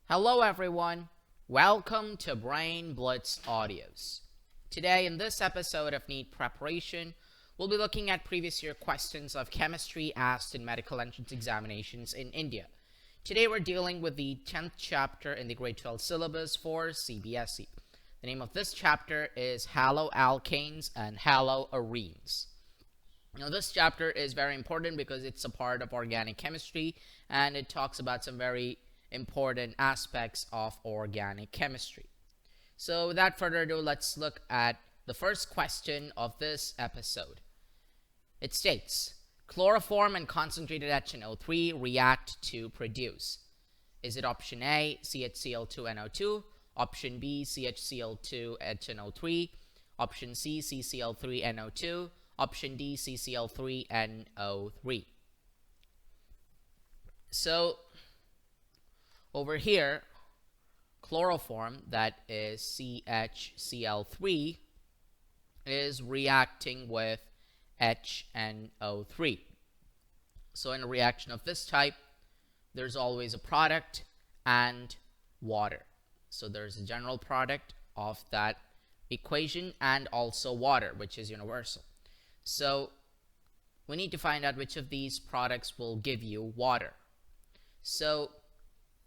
Hello everyone, welcome to Brain Blitz Audios. Today in this episode of NEET preparation, we'll be looking at previous year questions of chemistry asked in medical entrance examinations in India. Today we're dealing with the 10th chapter in the grade 12 syllabus for CBSE. The name of this chapter is Haloalkanes and Haloarenes. Now this chapter is very important because it's a part of organic chemistry and it talks about some very important aspects of organic chemistry. So without further ado, let's look at the first question of this episode. It states, chloroform and concentrated HNO3 react to produce. Is it option A, CHCl2NO2, option B, CHCl2HNO3, option C, CCl3NO2, option D, CCl3NO3. So over here, chloroform, that is CHCl3, is reacting with HNO3. So in a reaction of this type, there's always a product and water. So there's a general product of that equation and also water, which is universal. So we need to find out which of these products will give you water. So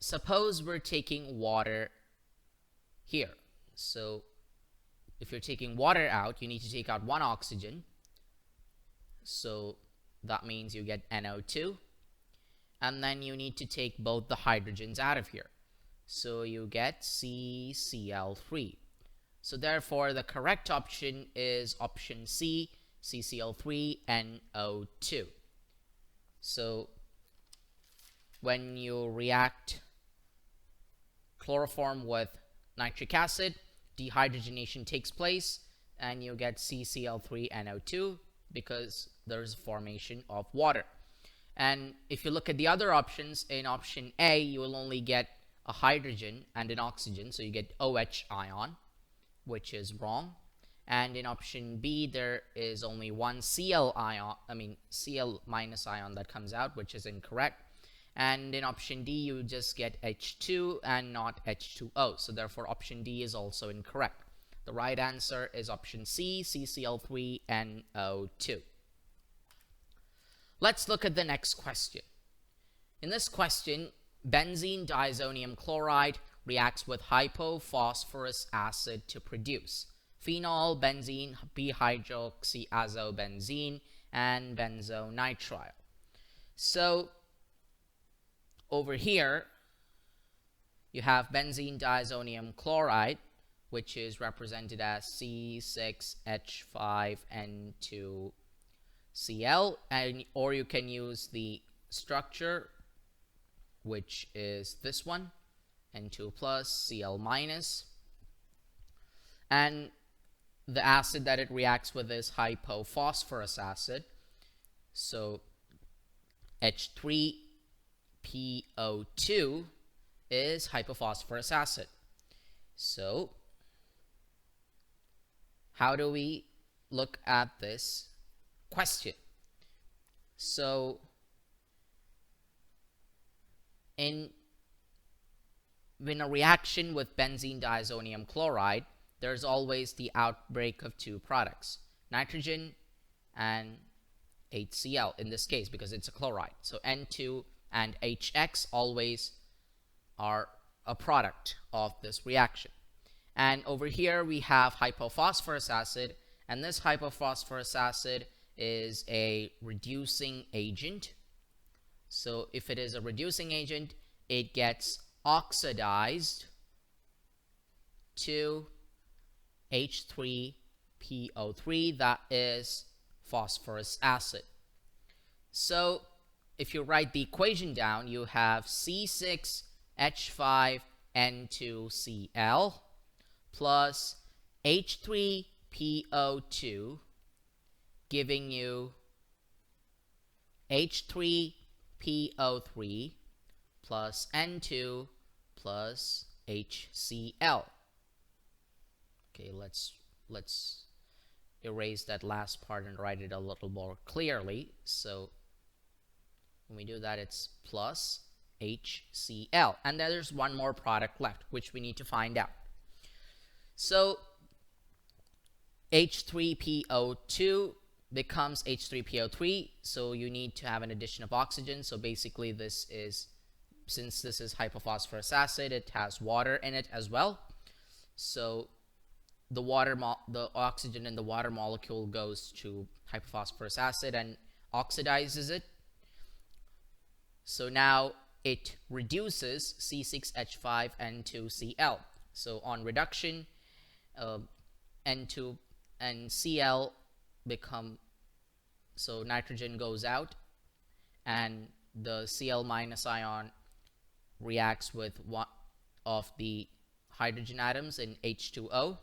suppose we're taking water here. So if you're taking water out, you need to take out one oxygen. So that means you get NO2. And then you need to take both the hydrogens out of here. So you get CCl3. So therefore, the correct option is option C, CCl3NO2. So when you react chloroform with nitric acid, dehydrogenation takes place and you get CCl3NO2 because there's formation of water. And if you look at the other options, in option A you will only get a hydrogen and an oxygen, so you get OH ion, which is wrong. And in option B there is only one Cl minus ion that comes out, which is incorrect. And in option D, you just get H2 and not H2O. So therefore, option D is also incorrect. The right answer is option C, CCl3NO2. Let's look at the next question. In this question, benzene diazonium chloride reacts with hypophosphorus acid to produce phenol, benzene, bhydroxyazobenzene, and benzonitrile. So over here, you have benzene diazonium chloride, which is represented as C6H5N2Cl, or you can use the structure, which is this one, N2 plus, Cl minus. And the acid that it reacts with is hypophosphorus acid. So H3PO2 is hypophosphorus acid. So how do we look at this question? So when a reaction with benzene diazonium chloride, there's always the outbreak of two products, nitrogen and HCl in this case because it's a chloride. So N2 and HX always are a product of this reaction. And over here we have hypophosphorus acid, and this hypophosphorus acid is a reducing agent. So if it is a reducing agent, it gets oxidized to H3PO3, that is phosphorus acid. So if you write the equation down, you have C6H5N2Cl plus H3PO2 giving you H3PO3 plus N2 plus HCl. Okay, let's erase that last part and write it a little more clearly. So when we do that, it's plus HCl. And then there's one more product left, which we need to find out. So H3PO2 becomes H3PO3, so you need to have an addition of oxygen. So basically this is, since this is hypophosphorus acid, it has water in it as well. So the oxygen in the water molecule goes to hypophosphorus acid and oxidizes it. So now it reduces C6H5 N2Cl. So on reduction, N2 and Cl become, so nitrogen goes out and the Cl minus ion reacts with one of the hydrogen atoms in H2O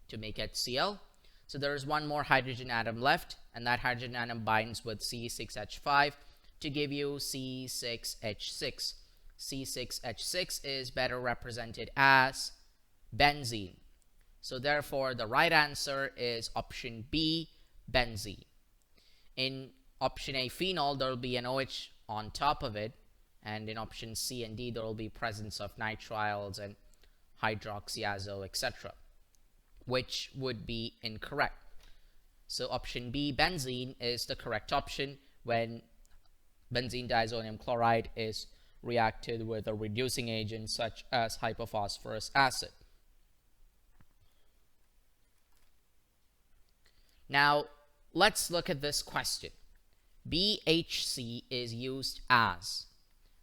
to make HCl. So there is one more hydrogen atom left, and that hydrogen atom binds with C6H5 to give you C6H6. C6H6 is better represented as benzene. So therefore the right answer is option B, benzene. In option A, phenol, there will be an OH on top of it, and in option C and D there will be presence of nitriles and hydroxyazo, etc., which would be incorrect. So option B, benzene, is the correct option when benzene diazonium chloride is reacted with a reducing agent such as hypophosphorus acid. Now let's look at this question. BHC is used as.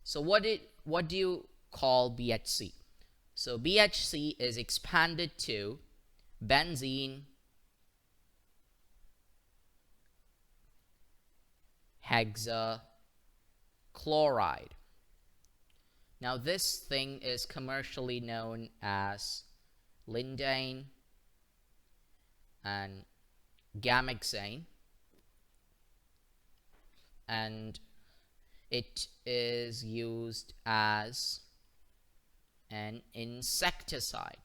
So what do you call BHC? So BHC is expanded to benzene hexachloride. Now this thing is commercially known as lindane and gamexane, and it is used as an insecticide.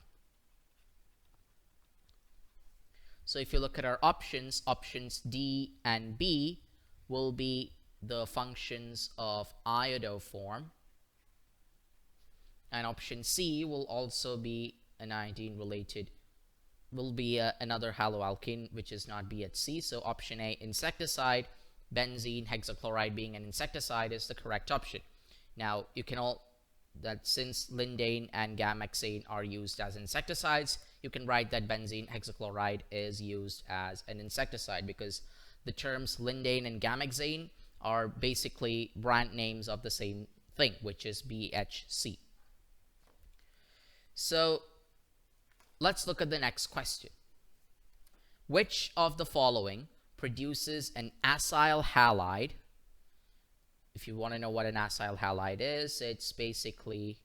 So if you look at our options, options D and B will be the functions of iodoform, and option C will also be an iodine related, will be another haloalkane which is not BHC. So option A, insecticide, benzene hexachloride being an insecticide, is the correct option. Now you can all, that since lindane and gamexane are used as insecticides, you can write that benzene hexachloride is used as an insecticide, because the terms lindane and gamexane are basically brand names of the same thing, which is BHC. So let's look at the next question. Which of the following produces an acyl halide? If you want to know what an acyl halide is, it's basically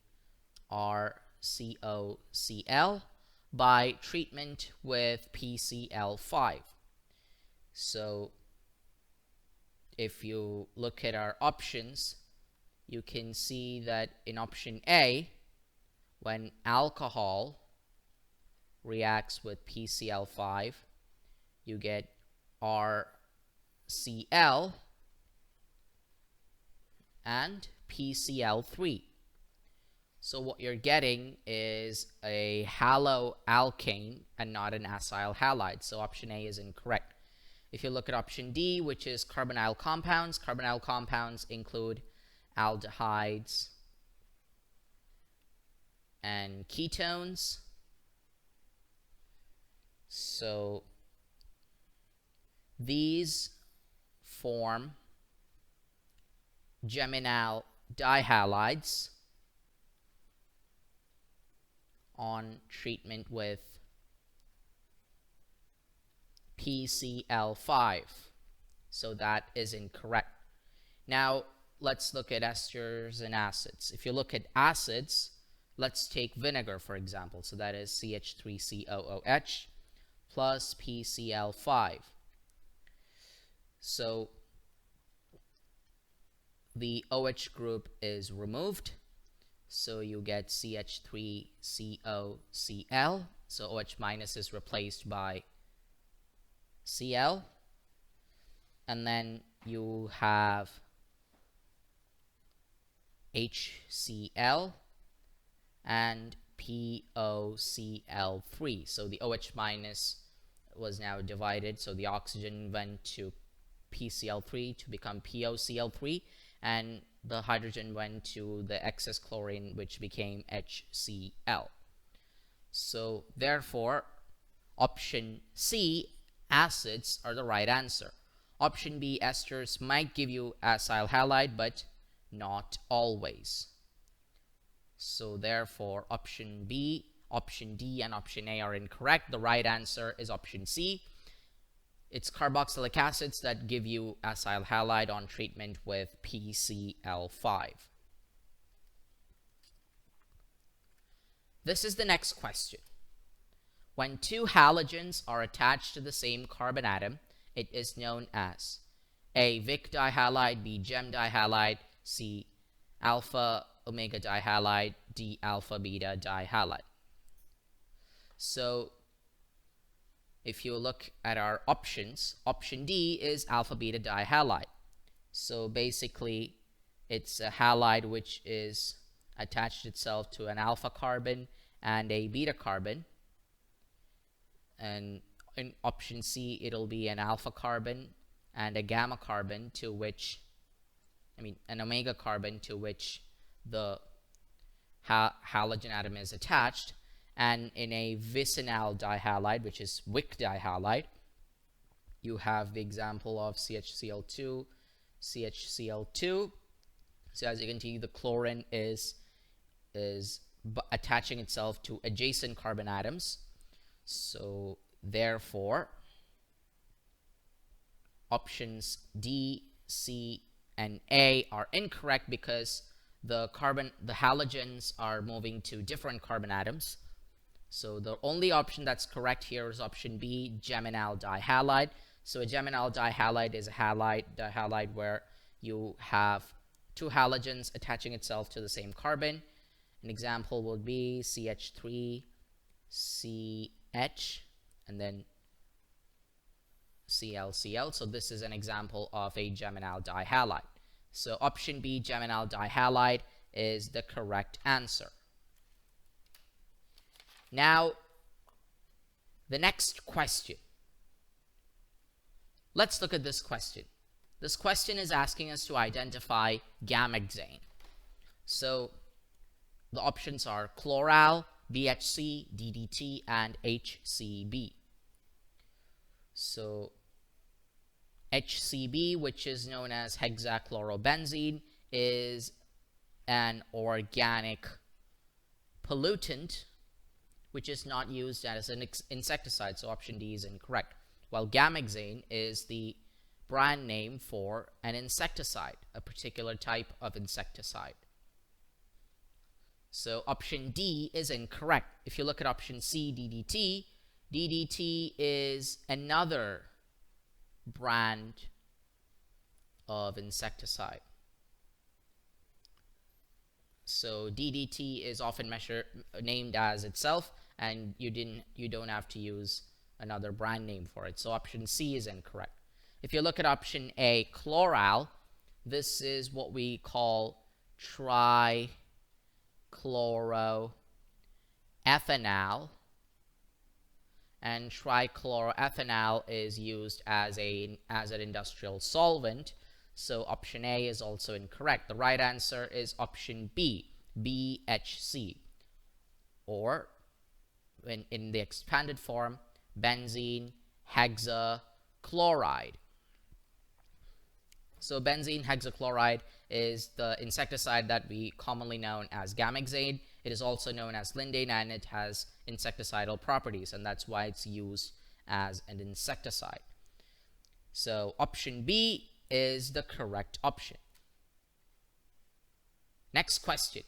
RCOCl by treatment with PCl5. So if you look at our options, you can see that in option A, when alcohol reacts with PCl5, you get RCl and PCl3. So what you're getting is a haloalkane and not an acyl halide. So option A is incorrect. If you look at option D, which is carbonyl compounds include aldehydes and ketones. So these form geminal dihalides on treatment with PCl5. So that is incorrect. Now let's look at esters and acids. If you look at acids, let's take vinegar for example. So that is CH3COOH plus PCl5. So the OH group is removed, so you get CH3COCl. So OH minus is replaced by Cl, and then you have HCl and POCl3. So the OH minus was now divided, so the oxygen went to PCl3 to become POCl3, and the hydrogen went to the excess chlorine, which became HCl. So therefore, option C, acids, are the right answer. Option B, esters, might give you acyl halide, but not always. So therefore, option B, option D, and option A are incorrect. The right answer is option C. It's carboxylic acids that give you acyl halide on treatment with PCl5. This is the next question. When two halogens are attached to the same carbon atom, it is known as A, Vic dihalide, B, Gem dihalide, C, alpha omega dihalide, D, alpha beta dihalide. So if you look at our options, option D is alpha beta dihalide. So basically it's a halide which is attached itself to an alpha carbon and a beta carbon, and in option C it'll be an alpha carbon and a gamma carbon, to which an omega carbon, to which the halogen atom is attached. And in a vicinal dihalide, which is Wick dihalide, you have the example of CHCl2, CHCl2. So as you can see, the chlorine is attaching itself to adjacent carbon atoms. So therefore, options D, C, and A are incorrect because the halogens are moving to different carbon atoms. So the only option that's correct here is option B, geminal dihalide. So a geminal dihalide is a dihalide where you have two halogens attaching itself to the same carbon. An example would be CH3, CH, and then ClCl. So this is an example of a geminal dihalide. So option B, geminal dihalide, is the correct answer. Now, the next question. Let's look at this question. This question is asking us to identify gamexane. So the options are chloral, BHC, DDT, and HCB. So HCB, which is known as hexachlorobenzene, is an organic pollutant which is not used as an insecticide, so option D is incorrect. While gamexane is the brand name for an insecticide, a particular type of insecticide. So option D is incorrect. If you look at option C, DDT, DDT is another brand of insecticide. So DDT is often named as itself, and you don't have to use another brand name for it. So option C is incorrect. If you look at option A, chloral, this is what we call trichloroethanol, and trichloroethanol is used as an industrial solvent. So option A is also incorrect. The right answer is option B, BHC, or in the expanded form, benzene hexachloride. So benzene hexachloride is the insecticide that we commonly know as gamexane. It is also known as lindane, and it has insecticidal properties, and that's why it's used as an insecticide. So option B is the correct option. Next question.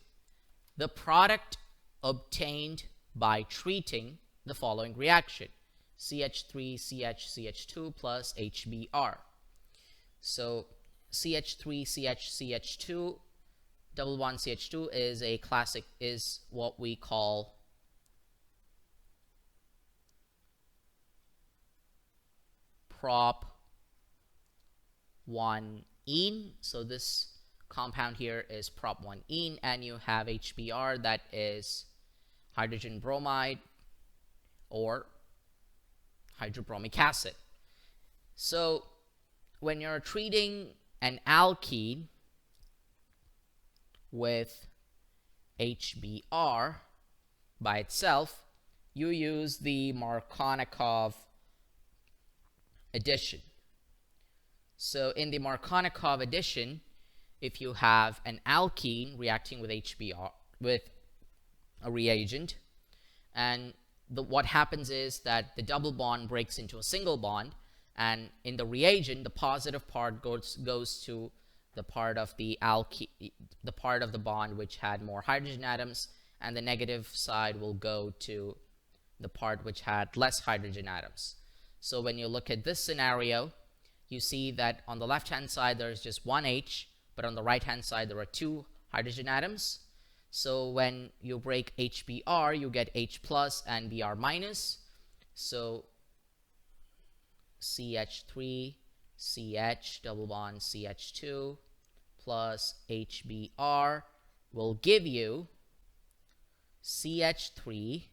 The product obtained by treating the following reaction: CH3CHCH2 plus HBr. So CH3CHCH2 double bond CH2 is what we call prop 1-ene. So this compound here is prop 1ene, and you have HBr, that is hydrogen bromide or hydrobromic acid. So when you're treating an alkene with HBr by itself, you use the Markovnikov addition. So in the Markovnikov addition, if you have an alkene reacting with HBr with a reagent, and what happens is that the double bond breaks into a single bond, and in the reagent the positive part goes to the part of the part of the bond which had more hydrogen atoms, and the negative side will go to the part which had less hydrogen atoms. So when you look at this scenario, you see that on the left hand side there is just one H, but on the right hand side there are two hydrogen atoms. So when you break HBr, you get H plus and Br minus. So CH3 CH double bond CH2 plus HBr will give you CH3,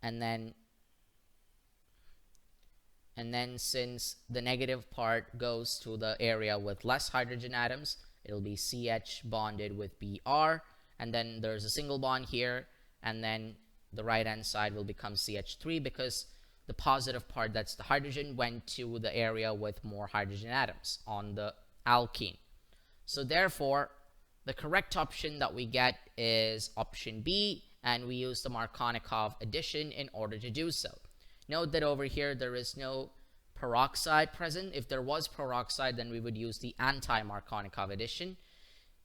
and then since the negative part goes to the area with less hydrogen atoms, it'll be CH bonded with Br, and then there's a single bond here, and then the right hand side will become CH3 because the positive part, that's the hydrogen, went to the area with more hydrogen atoms on the alkene. So therefore the correct option that we get is option B, and we use the Markovnikov addition in order to do so. Note that over here there is no peroxide present. If there was peroxide, then we would use the anti-Markovnikov addition.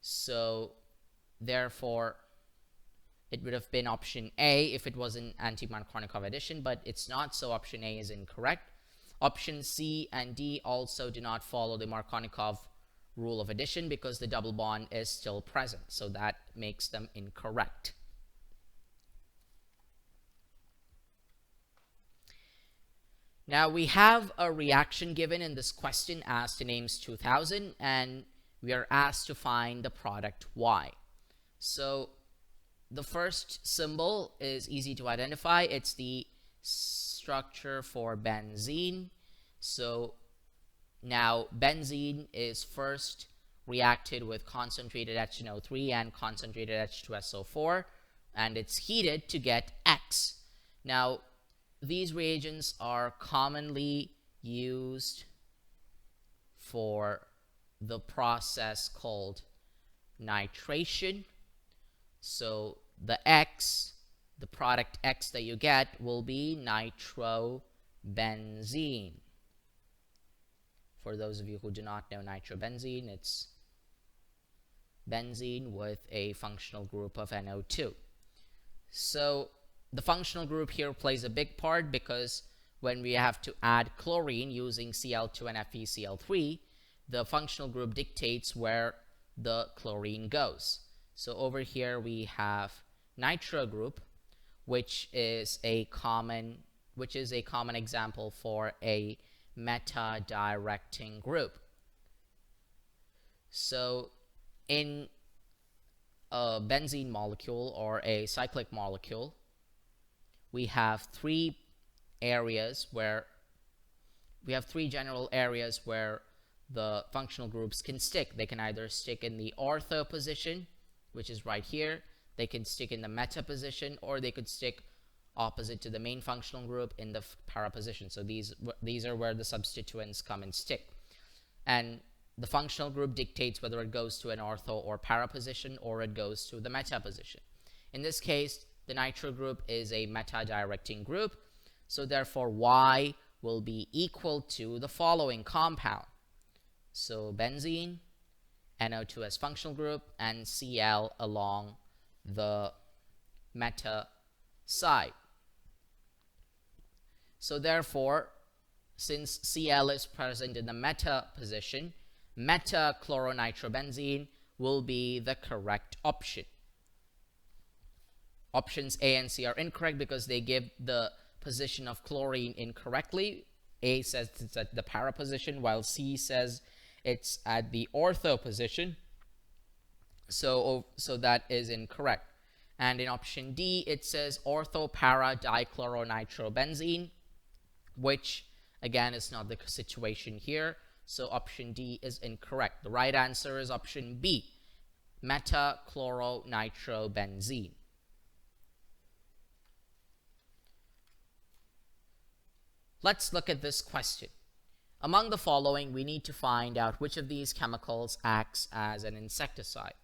So therefore it would have been option A if it was an anti-Markovnikov addition, but it's not, so option A is incorrect. Option C and D also do not follow the Markovnikov rule of addition because the double bond is still present, so that makes them incorrect. Now we have a reaction given in this question asked in AIMS 2000, and we are asked to find the product Y. So the first symbol is easy to identify. It's the structure for benzene. So now benzene is first reacted with concentrated HNO3 and concentrated H2SO4, and it's heated to get X. Now these reagents are commonly used for the process called nitration. So the X, the product X that you get, will be nitrobenzene. For those of you who do not know nitrobenzene, it's benzene with a functional group of NO2. So the functional group here plays a big part because when we have to add chlorine using Cl2 and FeCl3, the functional group dictates where the chlorine goes. So over here we have nitro group, which is a common example for a meta-directing group. So in a benzene molecule or a cyclic molecule, we have three general areas where the functional groups can stick. They can either stick in the ortho position, which is right here. They can stick in the meta position, or they could stick opposite to the main functional group in the para position. So these are where the substituents come and stick. And the functional group dictates whether it goes to an ortho or para position, or it goes to the meta position. In this case, the nitro group is a meta-directing group, so therefore Y will be equal to the following compound. So benzene, NO2 as functional group, and Cl along the meta side. So therefore, since Cl is present in the meta position, meta-chloronitrobenzene will be the correct option. Options A and C are incorrect because they give the position of chlorine incorrectly. A says it's at the para position, while C says it's at the ortho position. So that is incorrect. And in option D, it says ortho-para-dichloronitrobenzene, which again is not the situation here. So option D is incorrect. The right answer is option B, metachloronitrobenzene. Let's look at this question. Among the following, we need to find out which of these chemicals acts as an insecticide.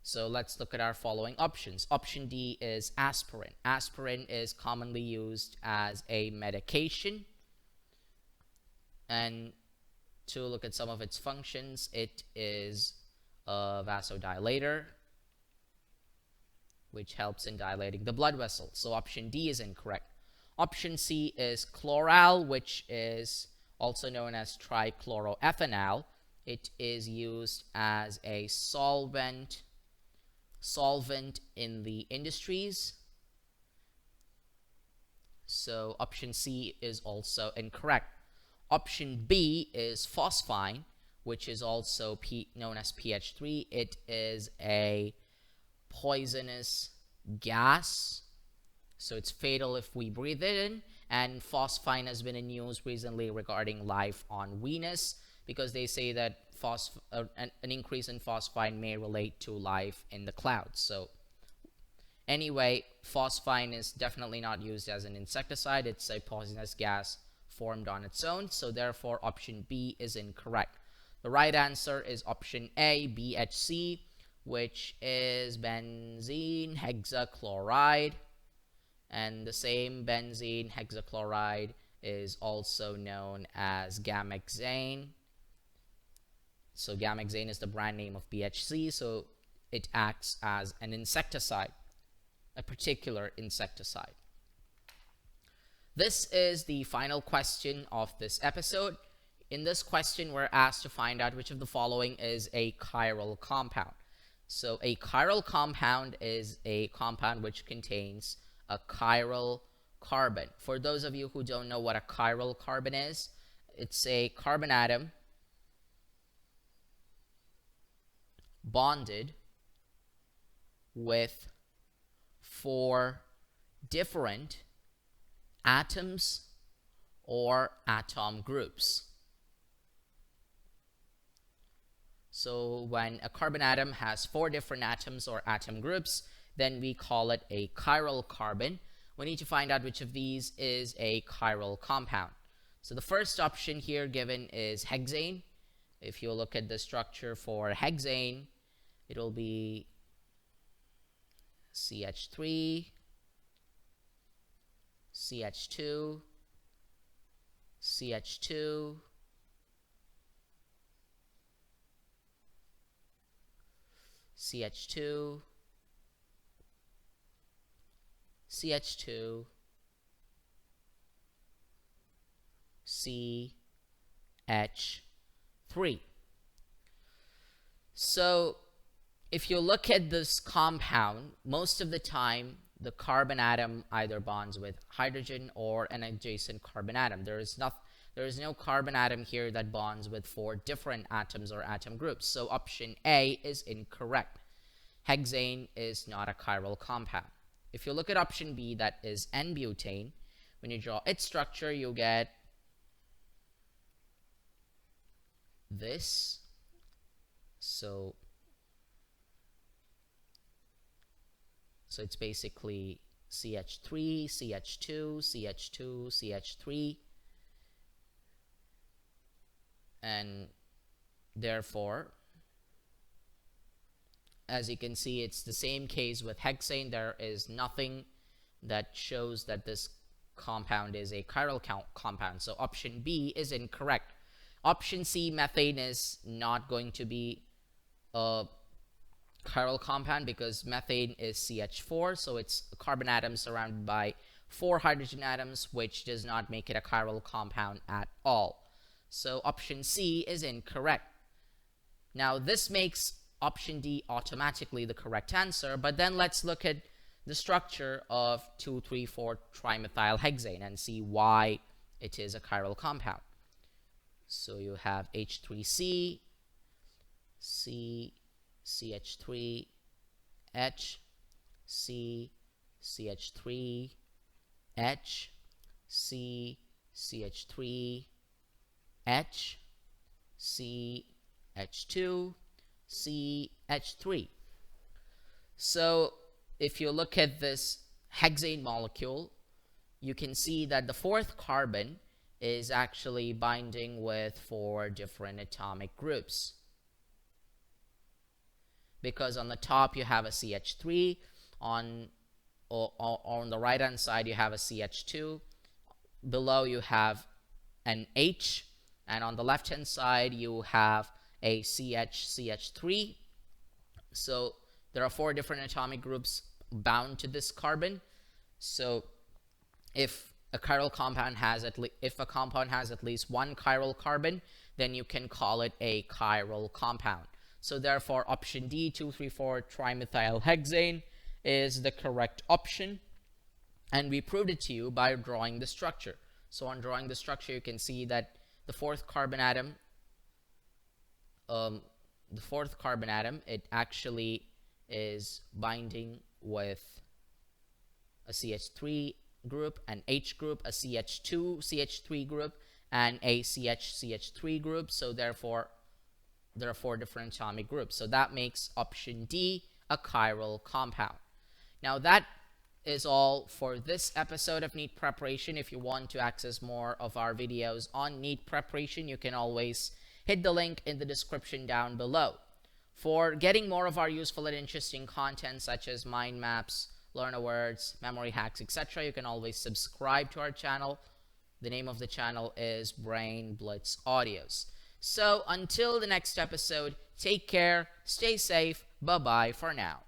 So let's look at our following options. Option D is aspirin. Aspirin is commonly used as a medication. And to look at some of its functions, it is a vasodilator, which helps in dilating the blood vessel. So option D is incorrect. Option C is chloral, which is also known as trichloroethanol. It is used as a solvent in the industries. So option C is also incorrect. Option B is phosphine, which is also known as PH3. It is a poisonous gas, so it's fatal if we breathe it in. And phosphine has been in news recently regarding life on Venus, because they say that an increase in phosphine may relate to life in the clouds. So anyway, phosphine is definitely not used as an insecticide. It's a poisonous gas formed on its own. So therefore, option B is incorrect. The right answer is option A, BHC, which is benzene hexachloride. And the same benzene hexachloride is also known as gamexane. So gamexane is the brand name of BHC, so it acts as an insecticide, a particular insecticide. This is the final question of this episode. In this question, we're asked to find out which of the following is a chiral compound. So a chiral compound is a compound which contains a chiral carbon. For those of you who don't know what a chiral carbon is, it's a carbon atom bonded with 4 different atoms or atom groups. So when a carbon atom has 4 different atoms or atom groups, then we call it a chiral carbon. We need to find out which of these is a chiral compound. So the first option here given is hexane. If you look at the structure for hexane, it'll be CH3, CH2, CH2, CH2, CH2, CH3. So if you look at this compound, most of the time the carbon atom either bonds with hydrogen or an adjacent carbon atom. There is no carbon atom here that bonds with 4 different atoms or atom groups. So option A is incorrect. Hexane is not a chiral compound. If you look at option B, that is N-butane, when you draw its structure, you get this. So it's basically CH3, CH2, CH2, CH3. And therefore, as you can see, it's the same case with hexane. There is nothing that shows that this compound is a chiral compound. So option B is incorrect. Option C, methane, is not going to be a chiral compound because methane is CH4, so it's a carbon atom surrounded by 4 hydrogen atoms, which does not make it a chiral compound at all. So option C is incorrect. Now this makes option D automatically the correct answer, but then let's look at the structure of 2,3,4 trimethylhexane and see why it is a chiral compound. So you have H3C, C, CH3, H, C, CH3, H, C, CH3, H, C, H2, C, H3. So if you look at this hexane molecule, you can see that the fourth carbon is actually binding with 4 different atomic groups. Because on the top you have a CH3, on the right hand side you have a CH2, below you have an H, and on the left hand side you have a CH3. So there are 4 different atomic groups bound to this carbon. So if a chiral compound has at least 1 chiral carbon, then you can call it a chiral compound. So therefore option D, 2,3,4 trimethylhexane, is the correct option, and we proved it to you by drawing the structure. So on drawing the structure, you can see that the fourth carbon atom, it actually is binding with a CH3 group, an H group, a CH2 CH3 group, and a CH3 group. So therefore there are 4 different atomic groups. So that makes option D a chiral compound. Now that is all for this episode of NEET preparation. If you want to access more of our videos on NEET preparation, you can always hit the link in the description down below. For getting more of our useful and interesting content such as mind maps, learn words, memory hacks, etc., you can always subscribe to our channel. The name of the channel is Brain Blitz Audios. So until the next episode, take care, stay safe, bye-bye for now.